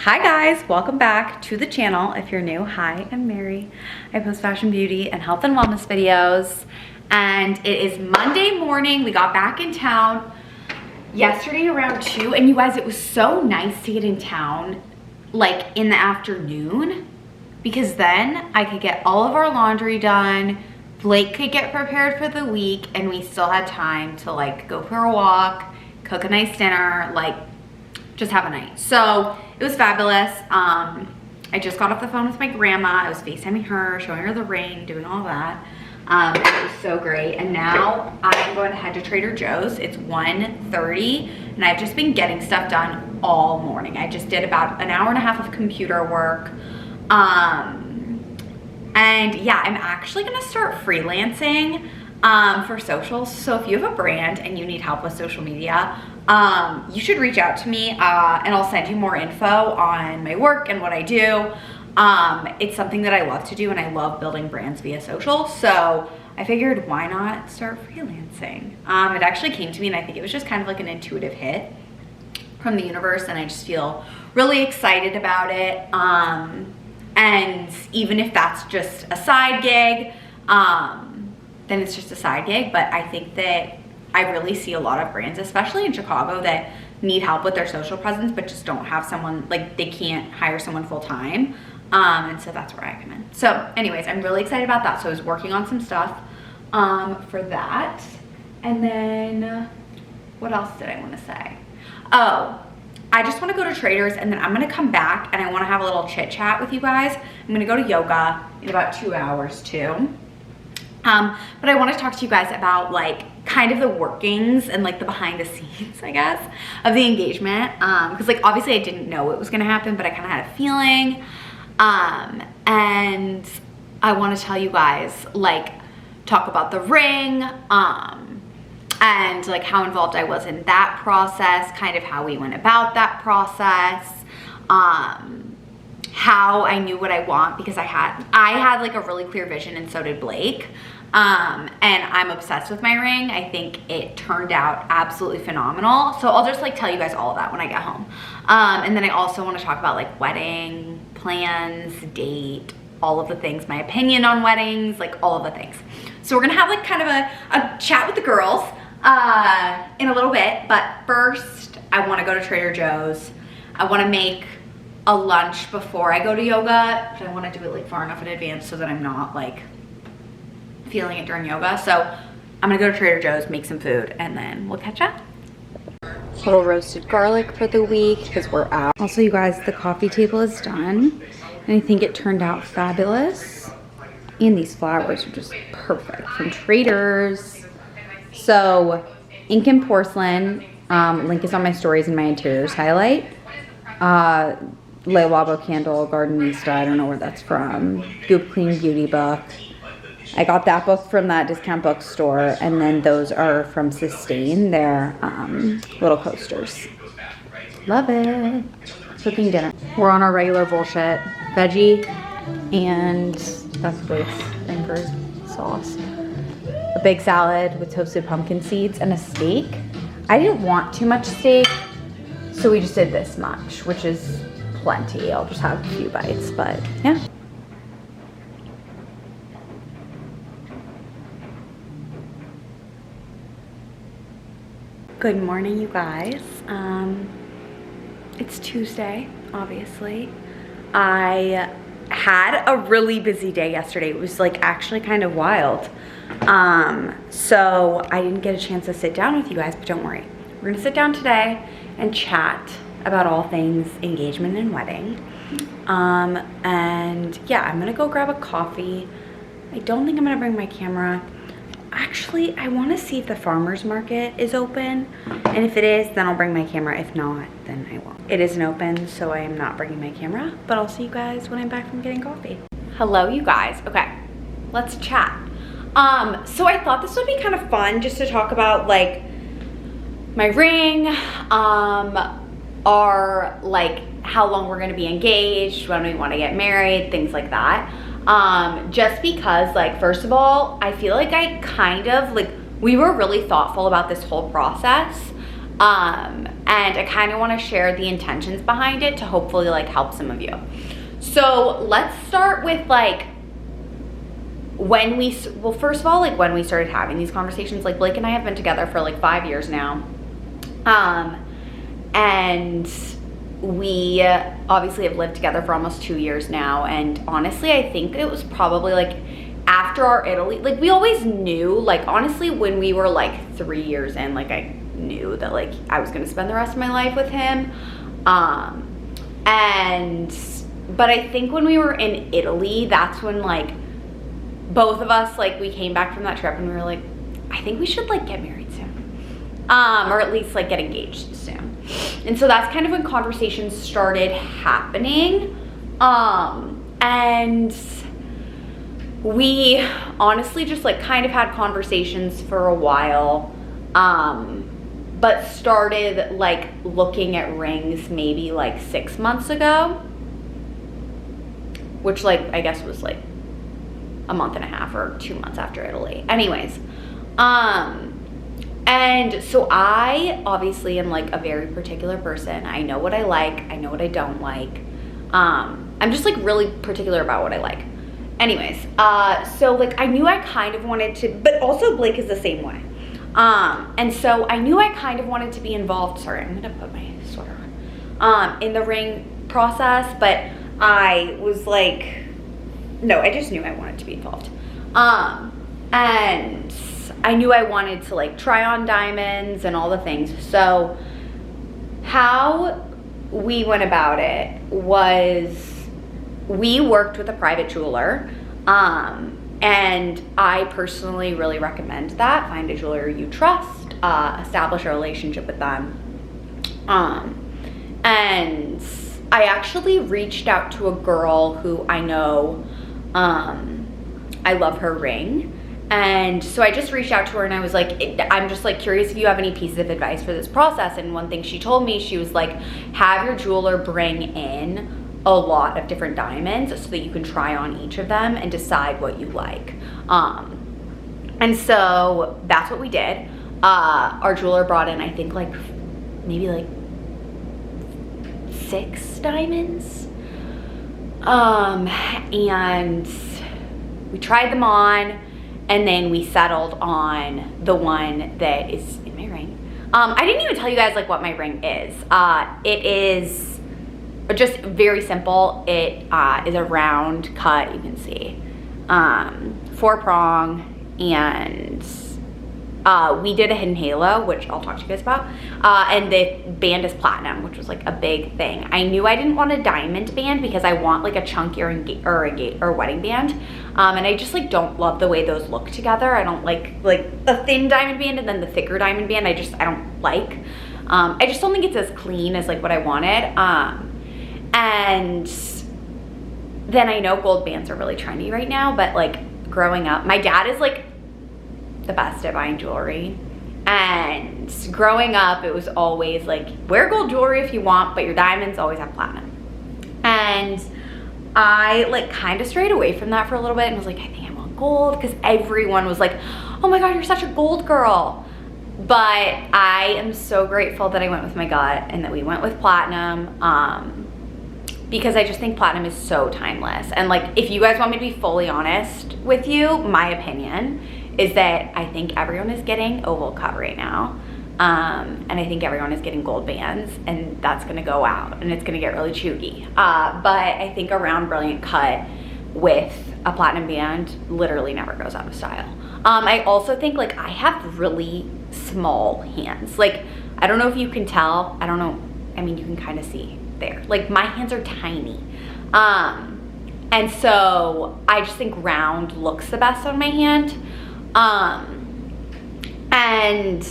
Hi guys, welcome back to the channel. If you're new, hi, I'm Mary. I post fashion, beauty, and health and wellness videos. And it is Monday morning. We got back in town yesterday around 2. And you guys, it was so nice to get in town like in the afternoon, because then I could get all of our laundry done. Blake could get prepared for the week, and we still had time to like go for a walk, cook a nice dinner, like just have a night. So it was fabulous. I just got off the phone with my grandma. I was FaceTiming her, showing her the ring, doing all that. It was so great. And now I'm going to head to Trader Joe's. It's 1:30 and I've just been getting stuff done all morning. I just did about an hour and a half of computer work. And yeah, I'm actually gonna start freelancing for socials. So if you have a brand and you need help with social media, you should reach out to me and I'll send you more info on my work and what I do. It's something that I love to do, and I love building brands via social. So I figured, why not start freelancing? It actually came to me, and I think it was just kind of like an intuitive hit from the universe, and I just feel really excited about it. And even if that's just a side gig, then it's just a side gig. But I think that I really see a lot of brands, especially in Chicago, that need help with their social presence, but just don't have someone, like they can't hire someone full time. And so that's where I come in. So anyways, I'm really excited about that. So I was working on some stuff for that. And then what else did I want to say? Oh, I just want to go to Trader's, and then I'm going to come back and I want to have a little chit chat with you guys. I'm going to go to yoga in about 2 hours too. But I want to talk to you guys about like kind of the workings and like the behind the scenes, I guess, of the engagement. Because like obviously I didn't know it was going to happen, but I kind of had a feeling. And I want to tell you guys, like, talk about the ring, and like how involved I was in that process, kind of how we went about that process, how I knew what I want, because I had like a really clear vision, and so did Blake. And I'm obsessed with my ring. I think it turned out absolutely phenomenal. So I'll just like tell you guys all of that when I get home. And then I also want to talk about like wedding plans, date, all of the things, my opinion on weddings, like all of the things. So we're gonna have like kind of a chat with the girls in a little bit. But first I want to go to Trader Joe's. I want to make a lunch before I go to yoga, but I want to do it like far enough in advance so that I'm not like feeling it during yoga. So I'm gonna go to Trader Joe's, make some food, and then we'll catch up. Little roasted garlic for the week because we're out. Also, you guys, the coffee table is done, and I think it turned out fabulous. And these flowers are just perfect from Trader's. So ink and porcelain, link is on my stories and my interiors highlight. Le Labo candle, Gardenista, I don't know where that's from. Goop Clean Beauty book. I got that book from that discount bookstore, and then those are from Sustain. They're little coasters. Love it. Cooking dinner. We're on our regular bullshit. Veggie, and that's Blake's thing for sauce. A big salad with toasted pumpkin seeds and a steak. I didn't want too much steak, so we just did this much, which is plenty. I'll just have a few bites, but yeah. Good morning, you guys. It's Tuesday, obviously. I had a really busy day yesterday. It was like actually kind of wild. So I didn't get a chance to sit down with you guys, but don't worry. We're gonna sit down today and chat about all things engagement and wedding. And yeah, I'm gonna go grab a coffee. I don't think I'm gonna bring my camera. Actually, I want to see if the farmer's market is open, and if it is, then I'll bring my camera. If not, then I won't. It isn't open, so I am not bringing my camera, but I'll see you guys when I'm back from getting coffee. Hello, you guys. Okay, let's chat. So I thought this would be kind of fun just to talk about like my ring, our like how long we're gonna be engaged, when we want to get married, things like that. Just because like, first of all, I feel like I kind of like, we were really thoughtful about this whole process. and I kind of want to share the intentions behind it to hopefully like help some of you. So let's start with like well, first of all, like when we started having these conversations. Like Blake and I have been together for like 5 years now. And we obviously have lived together for almost 2 years now. And honestly, I think it was probably like after our Italy, like we always knew, like honestly, when we were like 3 years in, like I knew that like I was gonna spend the rest of my life with him. But I think when we were in Italy, that's when like both of us, like we came back from that trip and we were like, I think we should like get married soon. Or at least like get engaged soon. And so that's kind of when conversations started happening. And we honestly just like kind of had conversations for a while, but started like looking at rings maybe like 6 months ago, which like I guess was like a month and a half or 2 months after Italy. Anyways, and so I obviously am like a very particular person. I know what I like, I know what I don't like. I'm just like really particular about what I like. Anyways, so like I knew I kind of wanted to, but also Blake is the same way. And so I knew I kind of wanted to be involved. Sorry, I'm gonna put my sweater on. In the ring process, but I was like, no, I just knew I wanted to be involved. And I knew I wanted to like try on diamonds and all the things. So how we went about it was we worked with a private jeweler. And I personally really recommend that. Find a jeweler you trust, establish a relationship with them. And I actually reached out to a girl who I know, I love her ring. And so I just reached out to her and I was like, I'm just like curious if you have any pieces of advice for this process. And one thing she told me, she was like, have your jeweler bring in a lot of different diamonds so that you can try on each of them and decide what you like. And so that's what we did. Our jeweler brought in, I think like maybe like 6 diamonds. And we tried them on and then we settled on the one that is in my ring. I didn't even tell you guys like what my ring is. It is just very simple. It is a round cut, you can see, 4-prong, and we did a hidden halo, which I'll talk to you guys about, and the band is platinum, which was like a big thing. I knew I didn't want a diamond band because I want like a chunkier or wedding band, and I just like don't love the way those look together. I don't like the thin diamond band and then the thicker diamond band. I don't like. I just don't think it's as clean as like what I wanted. And then I know gold bands are really trendy right now, but like growing up, my dad is like the best at buying jewelry. And growing up, it was always like, wear gold jewelry if you want, but your diamonds always have platinum. And I like kind of strayed away from that for a little bit and was like, I think I want gold, because everyone was like, oh my God, you're such a gold girl. But I am so grateful that I went with my gut and that we went with platinum. Because I just think platinum is so timeless. And like, if you guys want me to be fully honest with you, my opinion is that I think everyone is getting oval cut right now. And I think everyone is getting gold bands, and that's gonna go out and it's gonna get really chuggy. But I think a round brilliant cut with a platinum band literally never goes out of style. I also think like I have really small hands. Like, I don't know if you can tell, I don't know, I mean, you can kind of see there. Like my hands are tiny. And so I just think round looks the best on my hand. And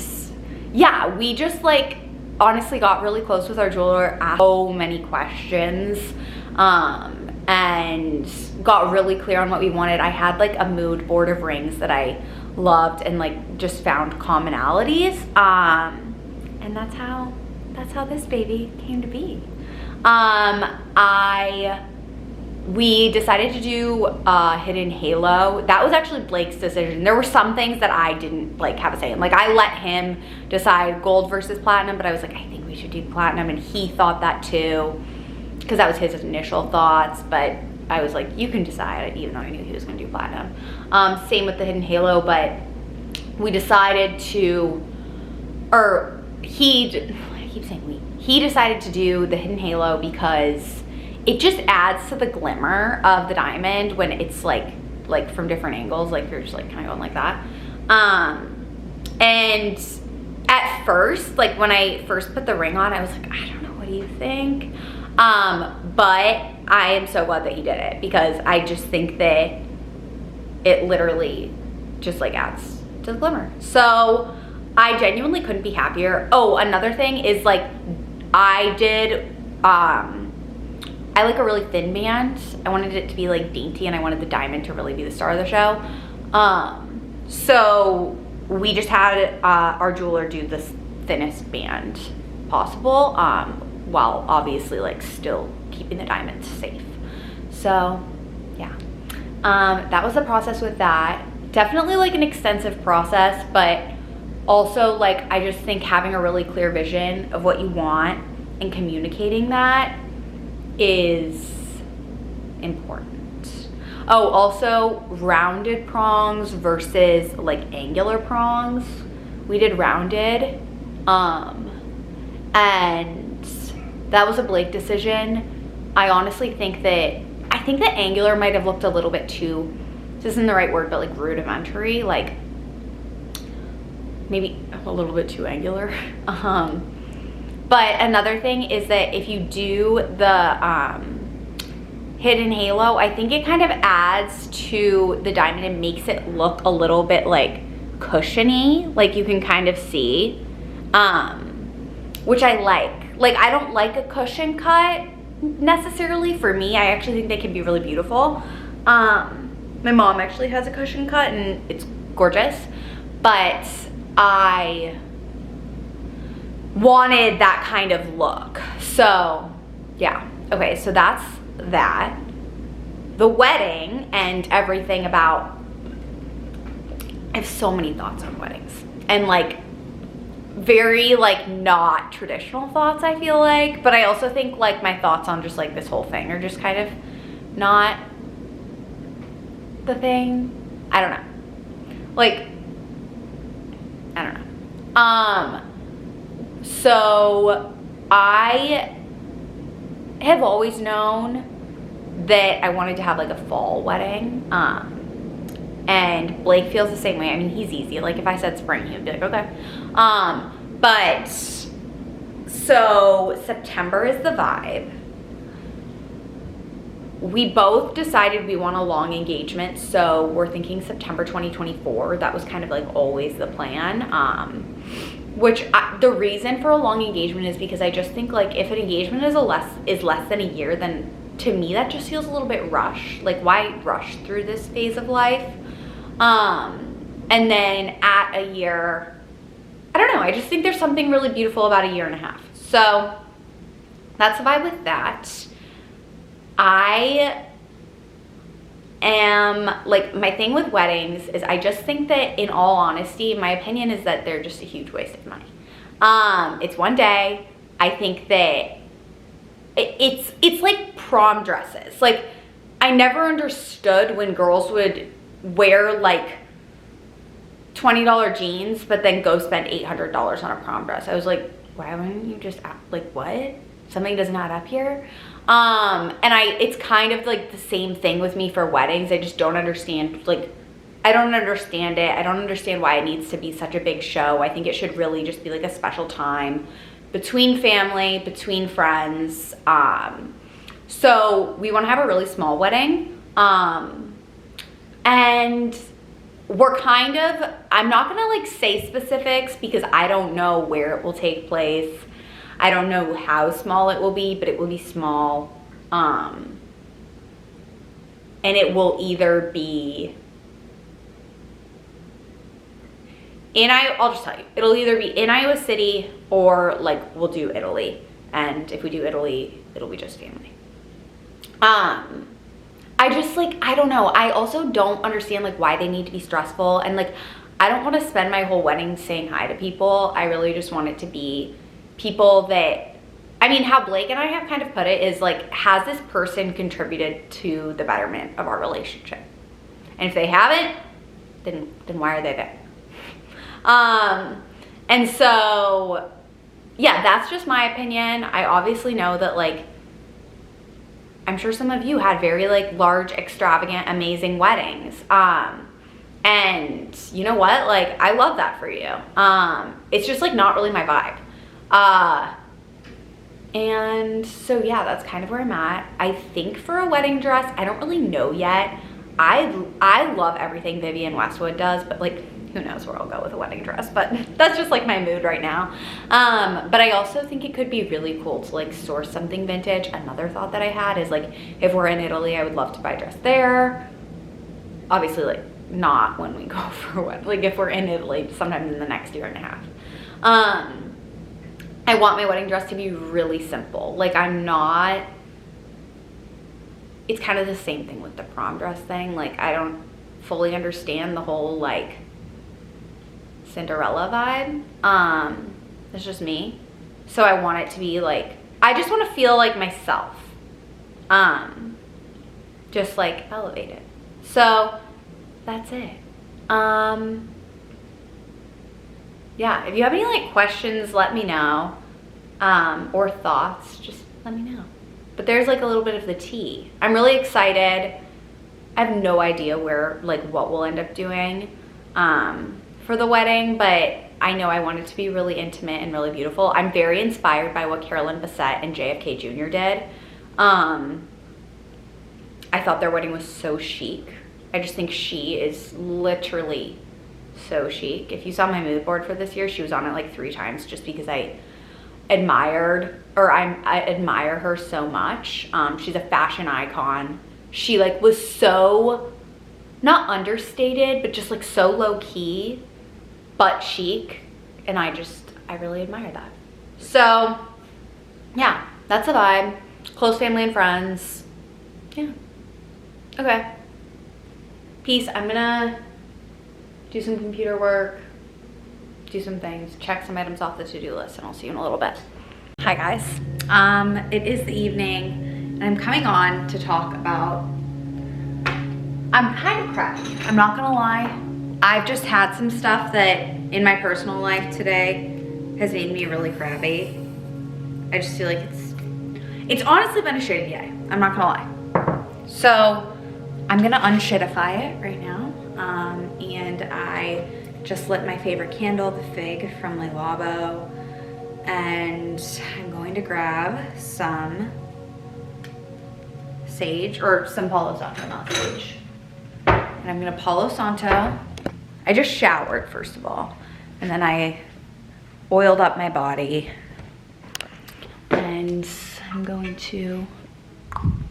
yeah, we just like honestly got really close with our jeweler, asked so many questions, and got really clear on what we wanted. I had like a mood board of rings that I loved and like just found commonalities. And that's how this baby came to be. I we decided to do Hidden Halo. That was actually Blake's decision. There were some things that I didn't like have a say in. Like I let him decide gold versus platinum, but I was like, I think we should do platinum, and he thought that too, because that was his initial thoughts. But I was like, you can decide, even though I knew he was gonna do platinum. Same with the Hidden Halo, but we decided to, or he decided to do the Hidden Halo because it just adds to the glimmer of the diamond when it's like from different angles, like you're just like kind of going like that. And at first, like when I first put the ring on, I was like, I don't know, what do you think? But I am so glad that he did it, because I just think that it literally just like adds to the glimmer. So I genuinely couldn't be happier. Oh, another thing is like I did, I like a really thin band. I wanted it to be like dainty, and I wanted the diamond to really be the star of the show. So we just had our jeweler do the thinnest band possible, while obviously like still keeping the diamonds safe. So yeah, that was the process with that. Definitely like an extensive process, but also like I just think having a really clear vision of what you want and communicating that is important. Oh, also rounded prongs versus like angular prongs. We did rounded, and that was a Blake decision. I honestly think that, angular might have looked a little bit too, this isn't the right word, but like rudimentary, like maybe a little bit too angular. But another thing is that if you do the Hidden Halo, I think it kind of adds to the diamond and makes it look a little bit like cushiony, like you can kind of see, which I like. Like I don't like a cushion cut necessarily for me. I actually think they can be really beautiful. My mom actually has a cushion cut and it's gorgeous, but I wanted that kind of look. So yeah, okay, so that's that. The wedding and everything about, I have so many thoughts on weddings, and like very like not traditional thoughts, I feel like, but I also think like my thoughts on just like this whole thing are just kind of not the thing. I don't know, like I don't know. So I have always known that I wanted to have like a fall wedding, and Blake feels the same way. I mean, he's easy. Like if I said spring, he'd be like, okay. But so September is the vibe. We both decided we want a long engagement, so we're thinking September 2024. That was kind of like always the plan. The reason for a long engagement is because I just think like if an engagement is less than a year, then to me that just feels a little bit rushed. Like why rush through this phase of life? And then at a year, I don't know, I just think there's something really beautiful about a year and a half. So that's the vibe with that. I am like, my thing with weddings is I just think that, in all honesty, my opinion is that they're just a huge waste of money. It's one day. I think that it's like prom dresses. Like I never understood when girls would wear like $20 jeans but then go spend $800 on a prom dress. I was like, why wouldn't you just act like, what? Something doesn't add up here. And it's kind of like the same thing with me for weddings. I just don't understand, like, I don't understand it. I don't understand why it needs to be such a big show. I think it should really just be like a special time between family, between friends. So we want to have a really small wedding. And we're kind of, I'm not gonna like say specifics because I don't know where it will take place. I don't know how small it will be, but it will be small. And it will either be I'll just tell you, it'll either be in Iowa City or like we'll do Italy. And if we do Italy, it'll be just family. I just like, I don't know. I also don't understand like why they need to be stressful, and like, I don't want to spend my whole wedding saying hi to people. I really just want it to be people that, I mean, how Blake and I have kind of put it is like, has this person contributed to the betterment of our relationship? And if they haven't, then why are they there? And so, yeah, that's just my opinion. I obviously know that like, I'm sure some of you had very like large, extravagant, amazing weddings. And you know what? Like, I love that for you. It's just like not really my vibe. And so yeah, that's kind of where I'm at. I think for a wedding dress, I don't really know yet. I love everything Vivienne Westwood does, but like, who knows where I'll go with a wedding dress, but that's just like my mood right now. But I also think it could be really cool to like source something vintage. Another thought that I had is like, if we're in Italy, I would love to buy a dress there. Obviously like not when we go for what, like if we're in Italy sometime in the next year and a half. I want my wedding dress to be really simple. Like it's kind of the same thing with the prom dress thing. Like I don't fully understand the whole like Cinderella vibe. It's just me. So I want it to be like, I just want to feel like myself. Just like elevated. So that's it. Yeah, if you have any like questions, let me know. Or thoughts, just let me know. But there's like a little bit of the tea. I'm really excited. I have no idea where, like what we'll end up doing for the wedding, but I know I want it to be really intimate and really beautiful. I'm very inspired by what Carolyn Bessette and JFK Jr. did. I thought their wedding was so chic. I just think she is literally so chic. If you saw my mood board for this year, she was on it like 3 times just because I admire her so much. She's a fashion icon. She like was so, not understated, but just like so low key, but chic. And I really admire that. So yeah, that's a vibe. Close family and friends. Yeah. Okay. Peace. I'm gonna do some computer work, do some things, check some items off the to-do list, and I'll see you in a little bit. Hi guys. It is the evening and I'm coming on to talk about, I'm kind of crabby. I'm not gonna lie. I've just had some stuff that in my personal life today has made me really crabby. I just feel like it's honestly been a shitty day. I'm not gonna lie. So I'm gonna unshitify it right now. And I just lit my favorite candle, the Fig from Le Labo. And I'm going to grab some sage, or some Palo Santo, not sage. And I'm gonna Palo Santo. I just showered first of all, and then I oiled up my body. And I'm going to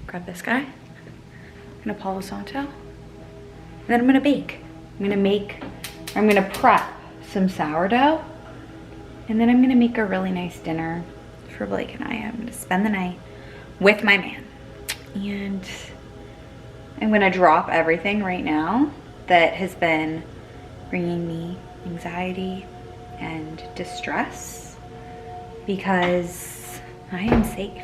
grab this guy. I'm gonna Palo Santo. And then I'm gonna bake. I'm gonna prep some sourdough. And then I'm gonna make a really nice dinner for Blake and I. I'm gonna spend the night with my man. And I'm gonna drop everything right now that has been bringing me anxiety and distress, because I am safe.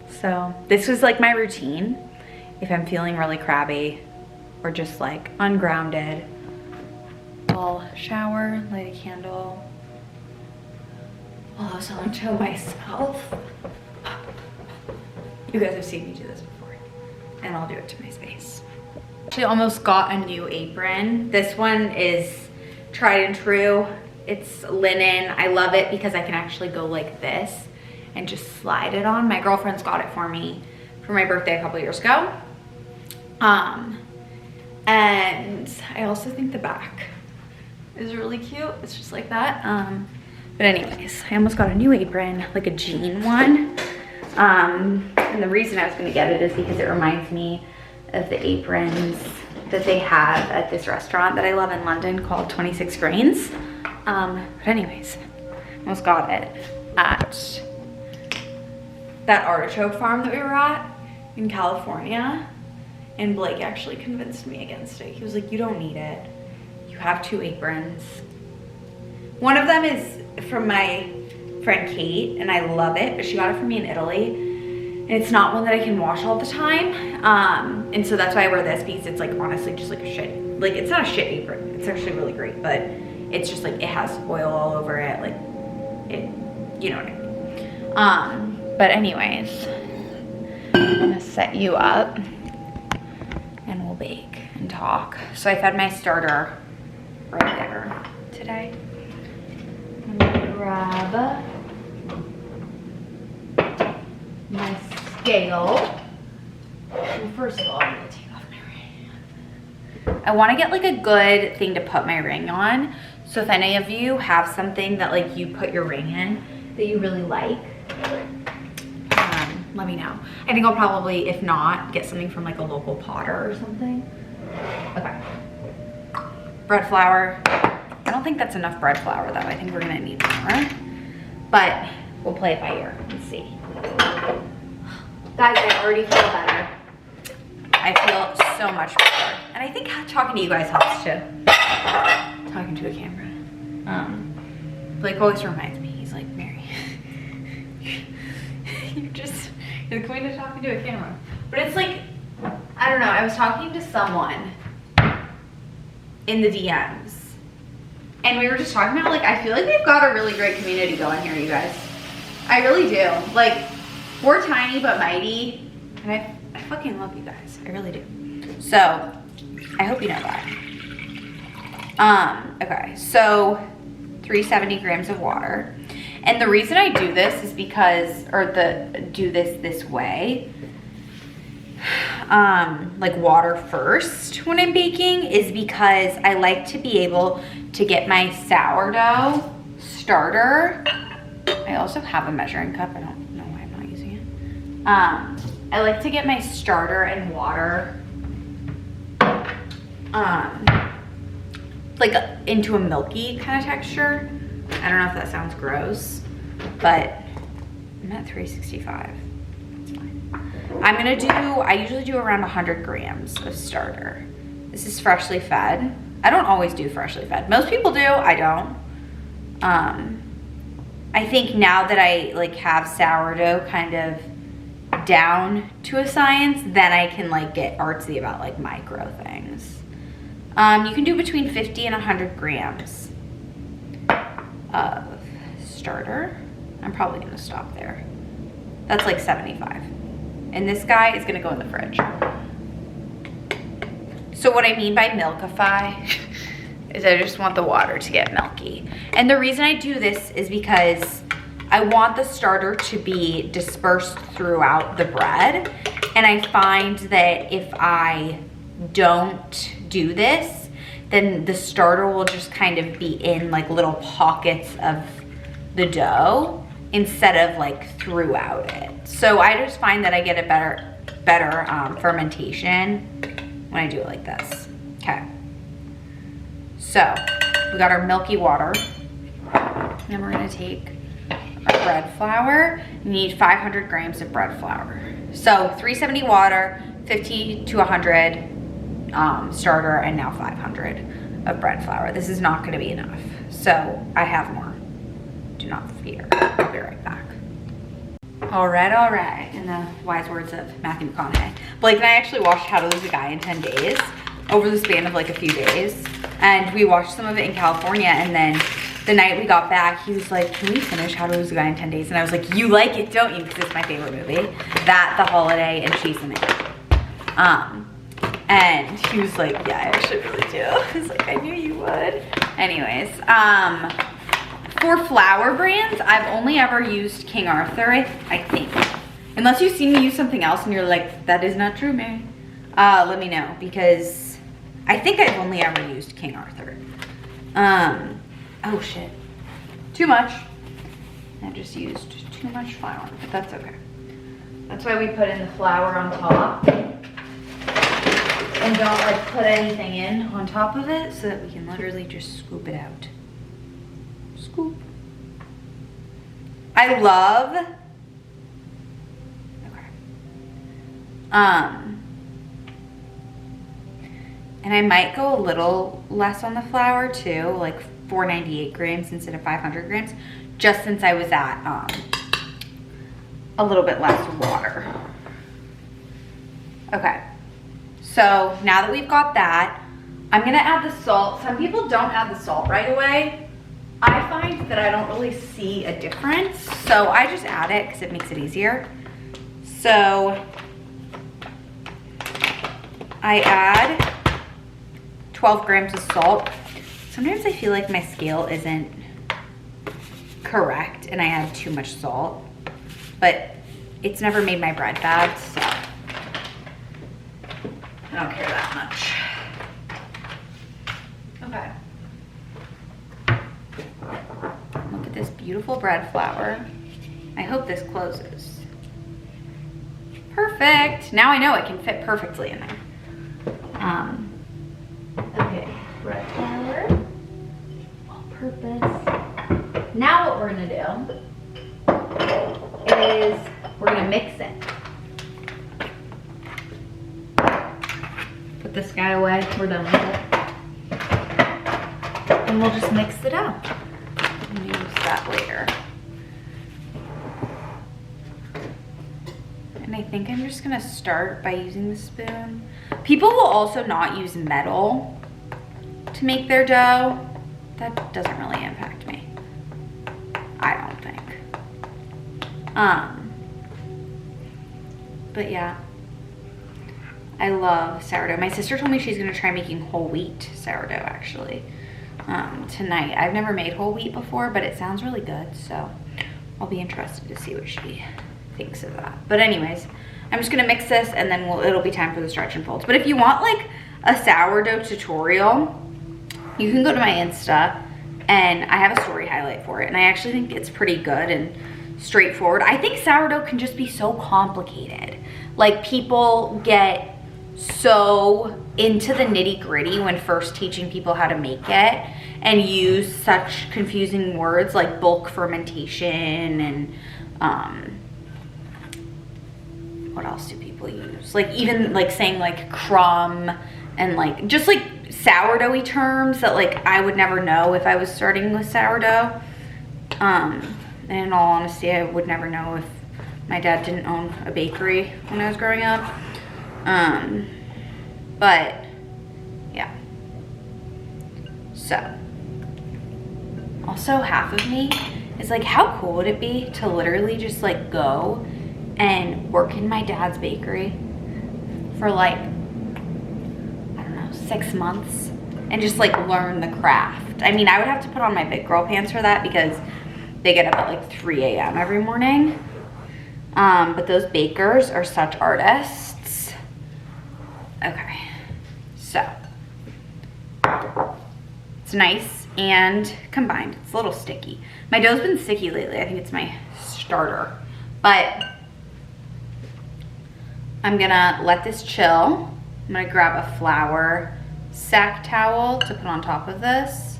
So this was like my routine. If I'm feeling really crabby or just like ungrounded, I'll shower, light a candle, I'll also onto myself. You guys have seen me do this before, and I'll do it to my space. Actually almost got a new apron. This one is tried and true. It's linen. I love it because I can actually go like this and just slide it on. My girlfriend's got it for me for my birthday a couple years ago. And I also think the back is really cute. It's just like that. But anyways, I almost got a new apron, like a jean one. And the reason I was gonna get it is because it reminds me of the aprons that they have at this restaurant that I love in London called 26 Grains. But anyways, almost got it at that artichoke farm that we were at in California. And Blake actually convinced me against it. He was like, you don't need it. You have 2 aprons. One of them is from my friend Kate, and I love it, but she got it for me in Italy. And it's not one that I can wash all the time. And so that's why I wear this, because it's like honestly just like a shit, like it's not a shit apron. It's actually really great, but it's just like, it has oil all over it. Like it, you know what I mean? But anyways, I'm gonna set you up and we'll bake and talk. So I fed my starter right there today. I'm gonna grab my scale. Well, first of all, I'm gonna take off my ring. I wanna get like a good thing to put my ring on. So if any of you have something that like you put your ring in that you really like, let me know. I think I'll probably, if not, get something from like a local potter or something. Okay. Bread flour. I don't think that's enough bread flour though. I think we're gonna need more. But we'll play it by ear and see. Guys, I already feel better. I feel so much better. And I think talking to you guys helps too. Talking to a camera. Blake always reminds me, he's like, Mary, you're the queen of talking to a camera. But it's like, I don't know, I was talking to someone in the DMs, and we were just talking about, like, I feel like we've got a really great community going here, you guys. I really do. Like, we're tiny but mighty, and I fucking love you guys. I really do. So, I hope you know that. Okay, so 370 grams of water. And the reason I do this is because, do this way, like water first when I'm baking, is because I like to be able to get my sourdough starter. I also have a measuring cup. I don't know why I'm not using it. I like to get my starter and water like into a milky kind of texture. I don't know if that sounds gross, but I'm at 365. It's fine. I usually do around 100 grams of starter. This is freshly fed. I don't always do freshly fed. Most people do, I don't. I think now that I like have sourdough kind of down to a science, then I can like get artsy about like micro things. You can do between 50 and 100 grams of starter. I'm probably gonna stop there. That's like 75. And this guy is gonna go in the fridge. So what I mean by milkify is I just want the water to get milky. And the reason I do this is because I want the starter to be dispersed throughout the bread. And I find that if I don't do this, then the starter will just kind of be in like little pockets of the dough instead of like throughout it. So I just find that I get a better fermentation when I do it like this. Okay. So we got our milky water. Then we're gonna take our bread flour. You need 500 grams of bread flour. So 370 water, 50 to 100 starter, and now 500 of bread flour. This is not gonna be enough. So I have more. Do not fear. I'll be right back. All right, in the wise words of Matthew McConaughey. Blake and I actually watched How to Lose a Guy in 10 Days over the span of like a few days. And we watched some of it in California, and then the night we got back, he was like, can we finish How to Lose a Guy in 10 Days? And I was like, you like it, don't you? Because it's my favorite movie. That, The Holiday, and She's the Man. And he was like, yeah, I actually really do. I was like, I knew you would. Anyways, for flour brands, I've only ever used King Arthur, I think. Unless you see me use something else and you're like, that is not true, Mary. Let me know, because I think I've only ever used King Arthur. Oh shit. Too much. I just used too much flour, but that's okay. That's why we put in the flour on top. And don't like put anything in on top of it, so that we can literally just scoop it out. Scoop. I love, okay. And I might go a little less on the flour too, like 498 grams instead of 500 grams, just since I was at a little bit less water. Okay, so now that we've got that, I'm gonna add the salt. Some people don't add the salt right away. I find that I don't really see a difference, so I just add it because it makes it easier. So I add 12 grams of salt. Sometimes I feel like my scale isn't correct and I add too much salt, but it's never made my bread bad, so I don't care that much. Okay. Look at this beautiful bread flour. I hope this closes. Perfect. Now I know it can fit perfectly in there. Okay, bread flour, all purpose. Now what we're gonna do is we're gonna mix it. Put this guy away, we're done with it. And we'll just mix it up. We'll use that later. And I think I'm just gonna start by using the spoon. People will also not use metal to make their dough. That doesn't really impact me, I don't think. But yeah, I love sourdough. My sister told me she's gonna try making whole wheat sourdough actually tonight. I've never made whole wheat before, but it sounds really good, so I'll be interested to see what she thinks of that. But anyways, I'm just gonna mix this and then it'll be time for the stretch and folds. But if you want like a sourdough tutorial, you can go to my Insta and I have a story highlight for it. And I actually think it's pretty good and straightforward. I think sourdough can just be so complicated. Like people get so into the nitty gritty when first teaching people how to make it and use such confusing words like bulk fermentation and what else do people use? Like even like saying like crumb and like just like sourdoughy terms that like I would never know if I was starting with sourdough. And in all honesty, I would never know if my dad didn't own a bakery when I was growing up. But yeah. So also half of me is like, how cool would it be to literally just like go and work in my dad's bakery for like, I don't know, 6 months and just like learn the craft. I mean, I would have to put on my big girl pants for that because they get up at like 3 a.m. every morning. But those bakers are such artists. Okay, so it's nice and combined. It's a little sticky. My dough's been sticky lately. I think it's my starter, but I'm gonna let this chill. I'm gonna grab a flour sack towel to put on top of this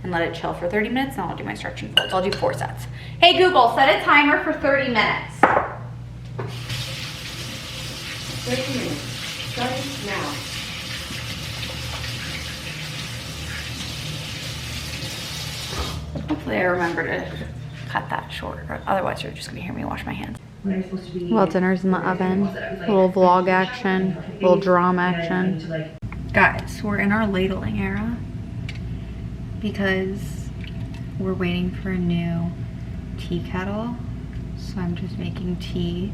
and let it chill for 30 minutes, and I'll do my stretch and folds. I'll do 4 sets. Hey Google, set a timer for 30 minutes. 30 minutes, starting now. Hopefully I remember to cut that short, or otherwise you're just gonna hear me wash my hands. Well, Well, dinner's in the oven. A little vlog action, a little drama action. Guys, we're in our ladling era because we're waiting for a new tea kettle. So I'm just making tea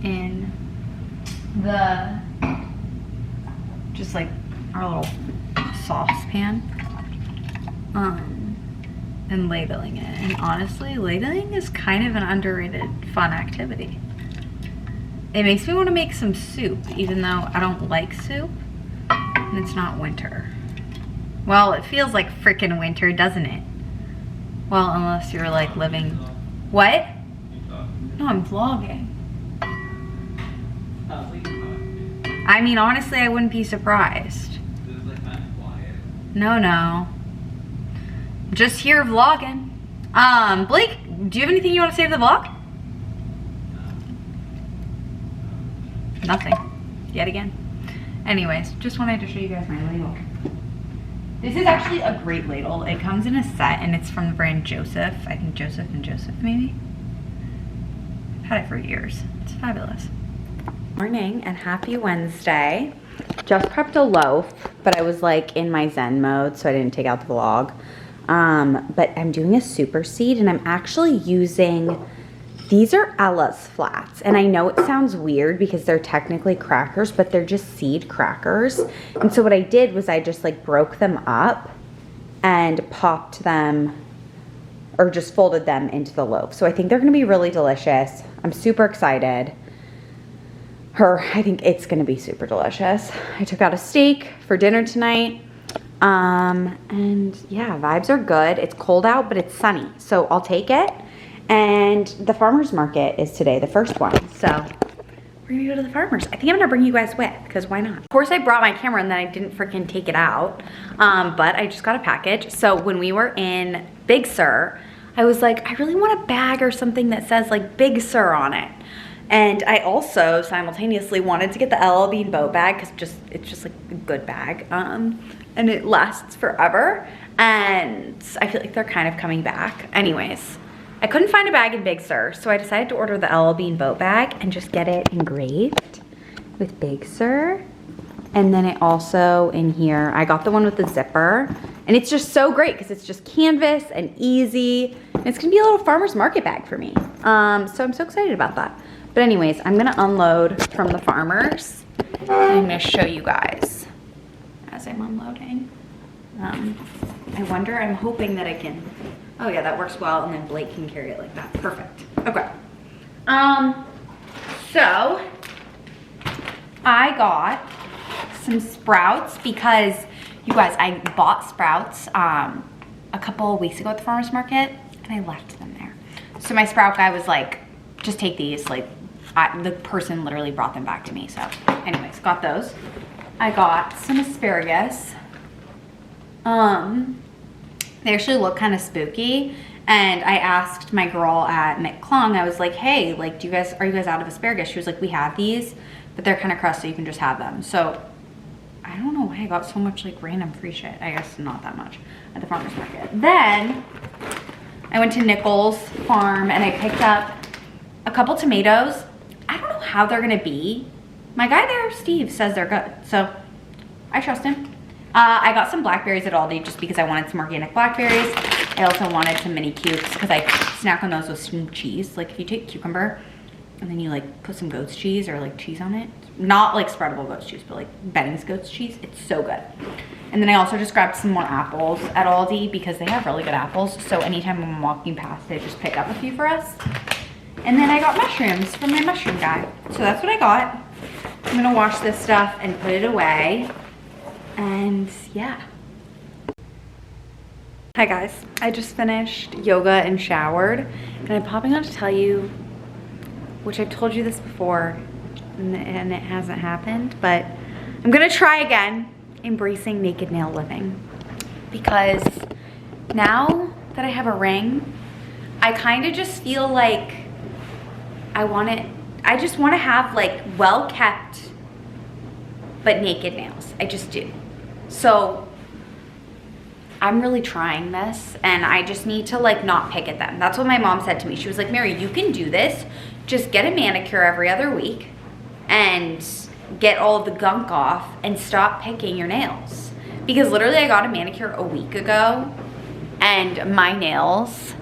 in the, just like our little saucepan, and ladling it. And honestly, ladling is kind of an underrated fun activity. It makes me want to make some soup, even though I don't like soup and it's not winter. Well, it feels like frickin' winter, doesn't it? Well, unless you're like living, what? No, I'm vlogging. I mean, honestly, I wouldn't be surprised. No. Just here vlogging. Blake, do you have anything you want to say to the vlog? Nothing. Yet again. Anyways, just wanted to show you guys my ladle. This is actually a great ladle. It comes in a set and it's from the brand Joseph. I think Joseph and Joseph maybe. I've had it for years. It's fabulous. Morning and happy Wednesday. Just prepped a loaf, but I was like in my Zen mode, so I didn't take out the vlog. But I'm doing a super seed and I'm actually using, these are Ella's flats. And I know it sounds weird because they're technically crackers, but they're just seed crackers. And so what I did was I just like broke them up and popped them, or just folded them into the loaf. So I think they're gonna be really delicious. I'm super excited. I think it's gonna be super delicious. I took out a steak for dinner tonight. And yeah, vibes are good. It's cold out, but it's sunny, so I'll take it. And the farmer's market is today, the first one. So we're gonna go to the farmer's. I think I'm gonna bring you guys with, because why not? Of course I brought my camera and then I didn't freaking take it out. But I just got a package. So when we were in Big Sur, I was like, I really want a bag or something that says like Big Sur on it. And I also simultaneously wanted to get the LL Bean boat bag because it's just like a good bag. And it lasts forever. And I feel like they're kind of coming back. Anyways, I couldn't find a bag in Big Sur, so I decided to order the LL Bean boat bag and just get it engraved with Big Sur. And then it also in here, I got the one with the zipper. And it's just so great because it's just canvas and easy. And it's gonna be a little farmer's market bag for me. So I'm so excited about that. But anyways, I'm gonna unload from the farmer's. And I'm gonna show you guys as I'm unloading. I wonder, I'm hoping that I can, oh yeah, that works well, and then Blake can carry it like that. Perfect. Okay. So I got some sprouts because you guys, I bought sprouts a couple of weeks ago at the farmer's market and I left them there. So my sprout guy was like, just take these, like the person literally brought them back to me. So anyways, got those. I got some asparagus. They actually look kind of spooky. And I asked my girl at McClung, I was like, hey, like, are you guys out of asparagus? She was like, we have these, but they're kind of crusty, you can just have them. So I don't know why I got so much like random free shit. I guess not that much at the farmer's market. Then I went to Nichols Farm and I picked up a couple tomatoes. I don't know how they're gonna be. My guy there, Steve, says they're good, so I trust him. I got some blackberries at Aldi just because I wanted some organic blackberries. I also wanted some mini cubes because I snack on those with some cheese. Like if you take cucumber and then you like put some goat's cheese or like cheese on it. Not like spreadable goat's cheese, but like Benny's goat's cheese. It's so good. And then I also just grabbed some more apples at Aldi because they have really good apples. So anytime I'm walking past, I just pick up a few for us. And then I got mushrooms from my mushroom guy. So that's what I got. I'm gonna wash this stuff and put it away. And yeah. Hi guys, I just finished yoga and showered. And I'm popping on to tell you, which I've told you this before, and it hasn't happened, but I'm gonna try again embracing naked nail living. Because now that I have a ring, I kind of just feel like I just want to have like well-kept but naked nails. I just do. So I'm really trying this and I just need to like not pick at them. That's what my mom said to me. She was like, Mary, you can do this. Just get a manicure every other week and get all of the gunk off and stop picking your nails. Because literally I got a manicure a week ago and my nails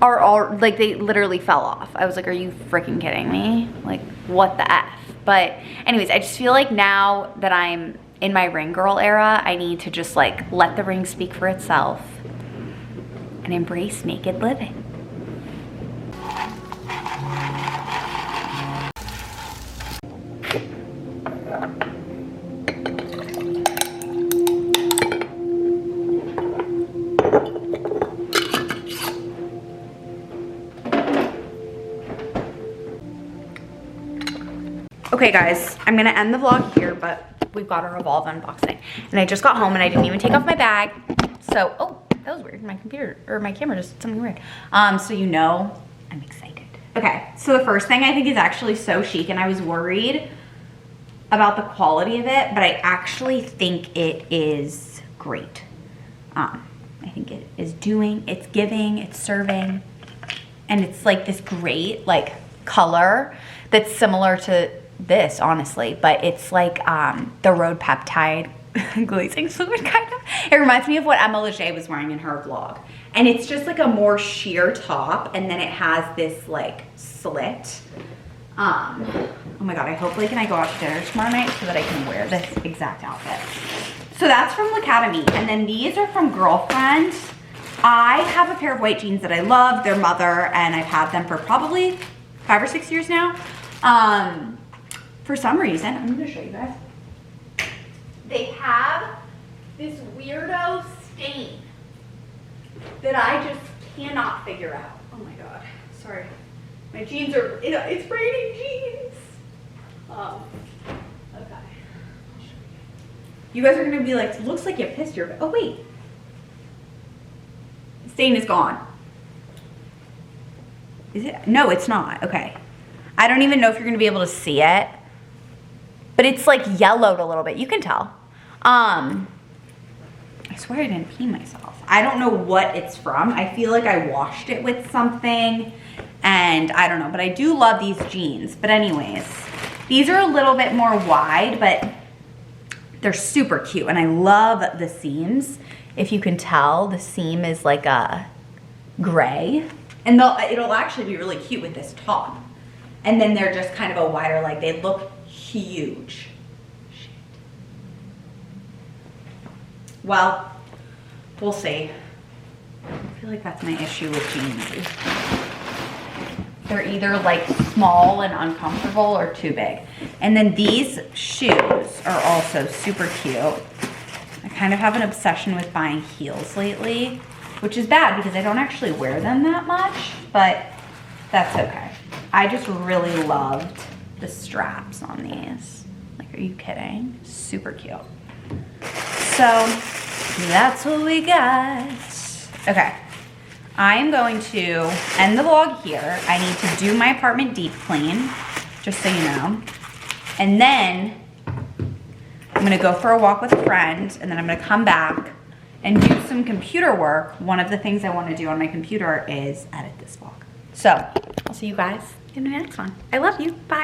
are all, like they literally fell off. I was like, are you freaking kidding me? Like what the F? But anyways, I just feel like now that I'm in my ring girl era, I need to just like let the ring speak for itself and embrace naked living. Okay guys, I'm gonna end the vlog here, but we've got a Revolve unboxing. And I just got home and I didn't even take off my bag. So, oh, that was weird. My computer, or my camera just did something weird. So you know, I'm excited. Okay, so the first thing I think is actually so chic and I was worried about the quality of it, but I actually think it is great. I think it is it's giving, it's serving, and it's like this great like color that's similar to this, honestly, but it's like the road peptide glazing fluid kind of. It reminds me of what Emma Leger was wearing in her vlog. And it's just like a more sheer top, and then it has this like slit. Oh my God, I hope Blake and I go out to dinner tomorrow night so that I can wear this exact outfit. So that's from L'Academie, and then these are from Girlfriend. I have a pair of white jeans that I love. They're mother, and I've had them for probably 5 or 6 years now. For some reason, I'm gonna show you guys. They have this weirdo stain that I just cannot figure out. Oh my God, sorry. My jeans are, it's raining jeans. Okay. You guys are gonna be like, looks like you pissed your, oh wait. The stain is gone. Is it? No, it's not, okay. I don't even know if you're gonna be able to see it, but it's like yellowed a little bit. You can tell. I swear I didn't pee myself. I don't know what it's from. I feel like I washed it with something and I don't know, but I do love these jeans. But anyways, these are a little bit more wide, but they're super cute. And I love the seams. If you can tell, the seam is like a gray. And it'll actually be really cute with this top. And then they're just kind of a wider, like they look huge. Well, we'll see. I feel like that's my issue with jeans. They're either like small and uncomfortable or too big. And then these shoes are also super cute. I kind of have an obsession with buying heels lately, which is bad because I don't actually wear them that much, but that's okay. I just really loved the straps on these. Like, are you kidding? Super cute. So that's what we got. Okay, I'm going to end the vlog here. I need to do my apartment deep clean, just so you know. And then I'm gonna go for a walk with a friend, and then I'm gonna come back and do some computer work. One of the things I wanna do on my computer is edit this vlog. So I'll see you guys in the next one. I love you, bye.